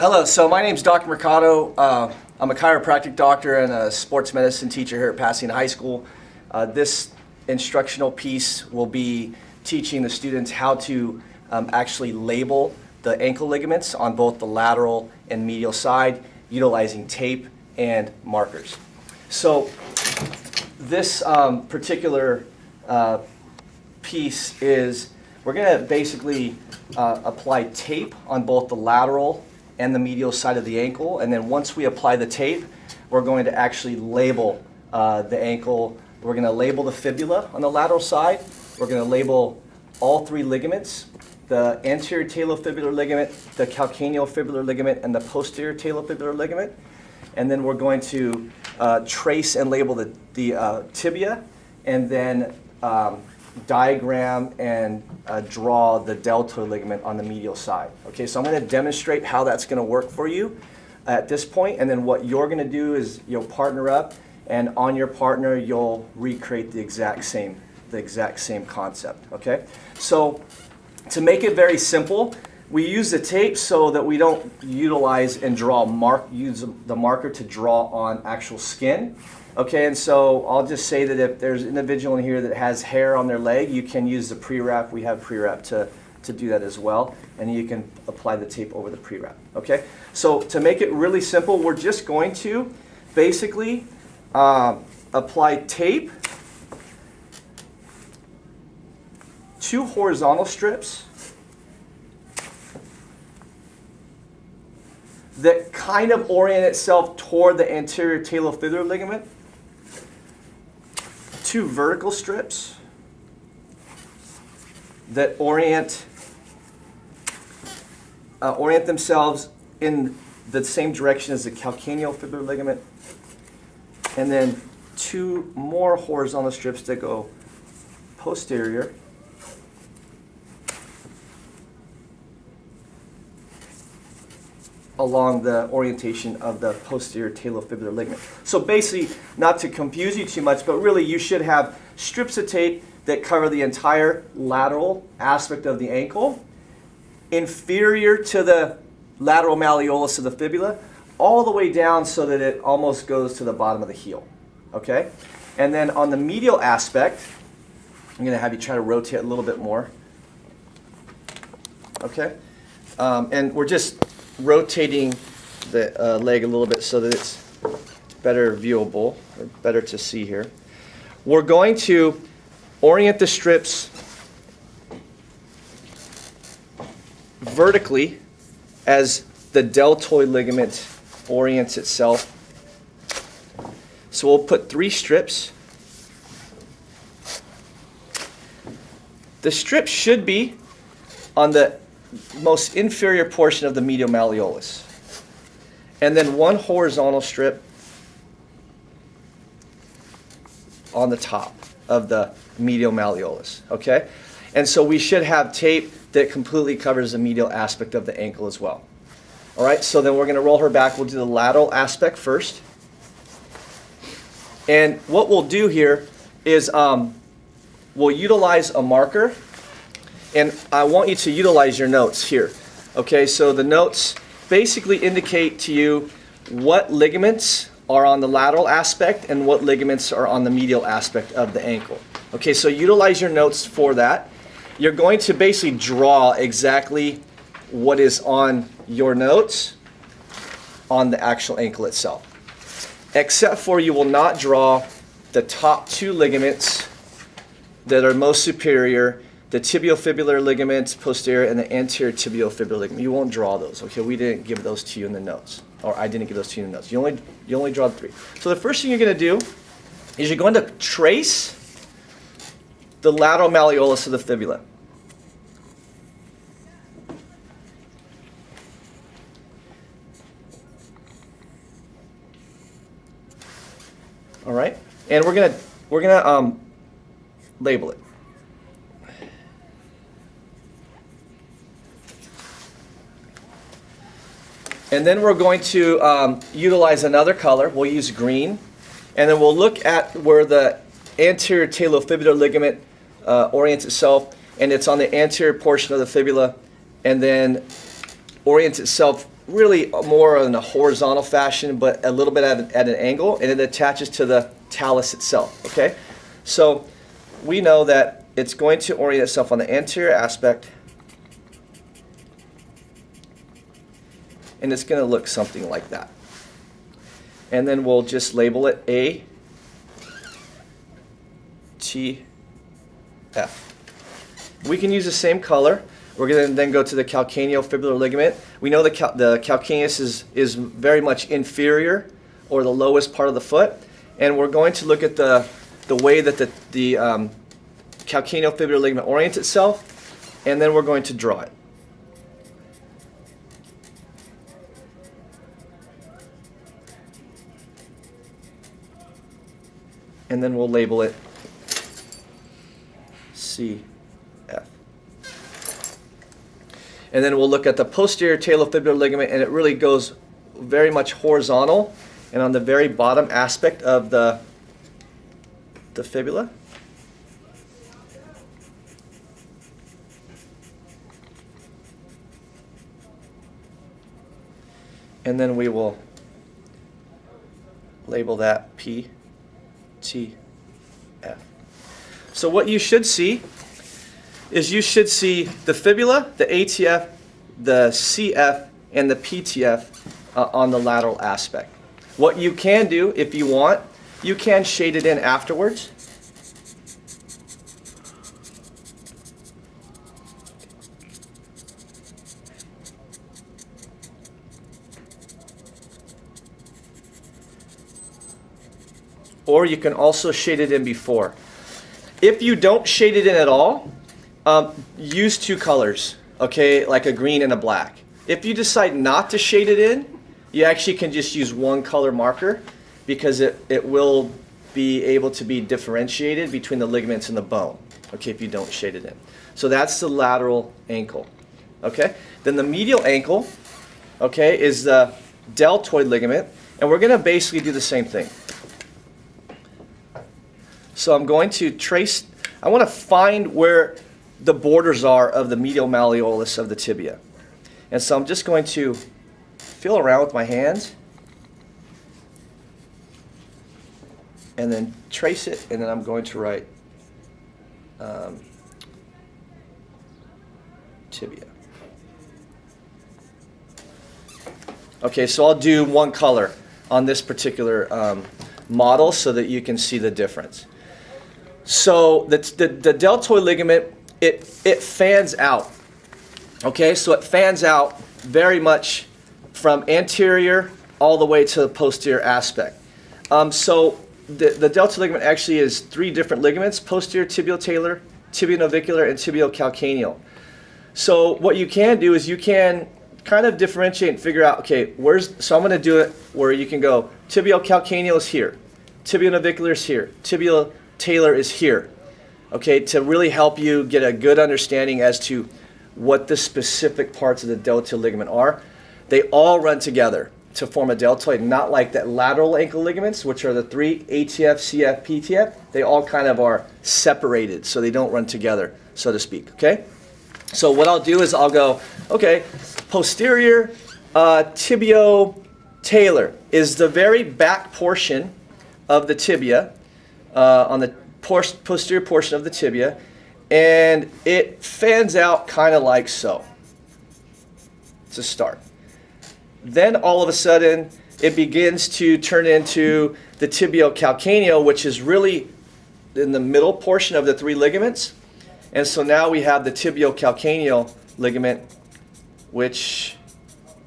Hello, so my name is Dr. Mercado. I'm a chiropractic doctor and a sports medicine teacher here at Pasadena High School. This instructional piece will be teaching the students how to actually label the ankle ligaments on both the lateral and medial side utilizing tape and markers. So this particular piece is, we're going to basically apply tape on both the lateral and the medial side of the ankle, and then once we apply the tape, we're going to actually label the ankle. We're going to label the fibula on the lateral side. We're going to label all three ligaments: the anterior talofibular ligament, the calcaneofibular ligament, and the posterior talofibular ligament. And then we're going to trace and label the tibia, and then diagram and draw the deltoid ligament on the medial side. Okay, so I'm going to demonstrate how that's going to work for you at this point, and then what you're going to do is you'll partner up, and on your partner you'll recreate the exact same concept. Okay, so to make it very simple, we use the tape so that we don't utilize and use the marker to draw on actual skin. Okay, and so I'll just say that if there's an individual in here that has hair on their leg, you can use the pre-wrap. We have pre-wrap to do that as well, and you can apply the tape over the pre-wrap. Okay, so to make it really simple, we're just going to basically apply tape, 2 horizontal strips that kind of orient itself toward the anterior talofibular ligament, 2 vertical strips that orient themselves in the same direction as the calcaneofibular ligament, and then 2 more horizontal strips that go posterior along the orientation of the posterior talofibular ligament. So basically, not to confuse you too much, but really you should have strips of tape that cover the entire lateral aspect of the ankle, inferior to the lateral malleolus of the fibula, all the way down so that it almost goes to the bottom of the heel. Okay? And then on the medial aspect, I'm going to have you try to rotate a little bit more. Okay? And we're just rotating the leg a little bit so that it's better viewable, or better to see here. We're going to orient the strips vertically as the deltoid ligament orients itself. So we'll put 3 strips. The strip should be on the most inferior portion of the medial malleolus, and then 1 horizontal strip on the top of the medial malleolus. Okay, and so we should have tape that completely covers the medial aspect of the ankle as well. All right, so then we're going to roll her back. We'll do the lateral aspect first, and what we'll do here is we'll utilize a marker. And I want you to utilize your notes here. Okay, so the notes basically indicate to you what ligaments are on the lateral aspect and what ligaments are on the medial aspect of the ankle. Okay, so utilize your notes for that. You're going to basically draw exactly what is on your notes on the actual ankle itself. Except for you will not draw the top 2 ligaments that are most superior, the tibiofibular ligament posterior and the anterior tibiofibular ligament. You won't draw those. Okay, we didn't give those to you in the notes, or I didn't give those to you in the notes. You only draw the 3. So the first thing you're going to do is you're going to trace the lateral malleolus of the fibula. All right, and we're gonna label it. And then we're going to utilize another color. We'll use green. And then we'll look at where the anterior talofibular ligament orients itself. And it's on the anterior portion of the fibula. And then orients itself really more in a horizontal fashion, but a little bit at an angle, and it attaches to the talus itself, okay? So we know that it's going to orient itself on the anterior aspect, and it's going to look something like that. And then we'll just label it A, T, F. We can use the same color. We're going to then go to the calcaneofibular ligament. We know the calcaneus is very much inferior, or the lowest part of the foot, and we're going to look at the way that the calcaneofibular ligament orients itself, and then we're going to draw it. And then we'll label it C, F. And then we'll look at the posterior talofibular ligament, and it really goes very much horizontal and on the very bottom aspect of the fibula. And then we will label that P, T, F. So what you should see is you should see the fibula, the ATF, the CF, and the PTF on the lateral aspect. What you can do, if you want, you can shade it in afterwards. Or you can also shade it in before. If you don't shade it in at all, use two colors, okay, like a green and a black. If you decide not to shade it in, you actually can just use one color marker, because it will be able to be differentiated between the ligaments and the bone, okay, if you don't shade it in. So that's the lateral ankle, okay? Then the medial ankle, okay, is the deltoid ligament, and we're going to basically do the same thing. So I'm going to trace, I want to find where the borders are of the medial malleolus of the tibia. And so I'm just going to feel around with my hands and then trace it, and then I'm going to write tibia. Okay, so I'll do one color on this particular model so that you can see the difference. So the deltoid ligament, it fans out. Okay, so it fans out very much from anterior all the way to the posterior aspect. So the deltoid ligament actually is three different ligaments: posterior tibial talar, tibionavicular, and tibial calcaneal. So what you can do is you can kind of differentiate and figure out, okay, so I'm going to do it where you can go tibial calcaneal is here, tibionavicular is here, tibial talar is here, okay, to really help you get a good understanding as to what the specific parts of the deltoid ligament are. They all run together to form a deltoid, not like that lateral ankle ligaments, which are the three, ATF, CF, PTF. They all kind of are separated, so they don't run together, so to speak, okay? So what I'll do is I'll go, okay, posterior tibio-talar is the very back portion of the tibia, on the posterior portion of the tibia, and it fans out kind of like so to start. Then all of a sudden it begins to turn into the tibial-calcaneal, which is really in the middle portion of the three ligaments. And so now we have the tibial-calcaneal ligament, which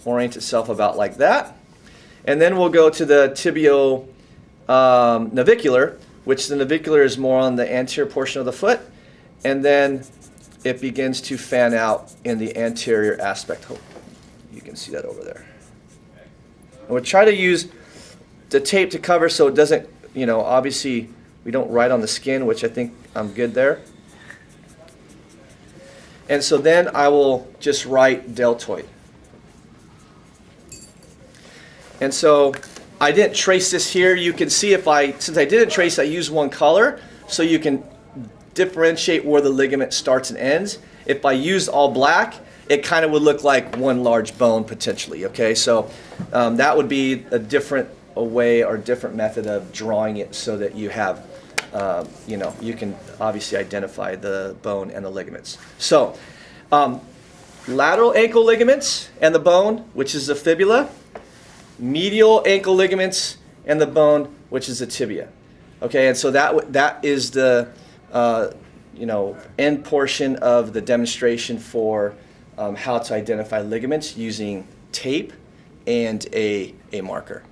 orients itself about like that. And then we'll go to the tibio-navicular, which the navicular is more on the anterior portion of the foot. And then it begins to fan out in the anterior aspect. Hope you can see that over there. And we'll try to use the tape to cover so it doesn't, obviously we don't write on the skin, which I think I'm good there. And so then I will just write deltoid. And so I didn't trace this here. You can see since I didn't trace, I used one color so you can differentiate where the ligament starts and ends. If I used all black, it kind of would look like one large bone potentially, okay? So that would be a way or different method of drawing it so that you have, you can obviously identify the bone and the ligaments. So lateral ankle ligaments and the bone, which is the fibula, medial ankle ligaments and the bone, which is the tibia. Okay, and so that is the end portion of the demonstration for how to identify ligaments using tape and a marker.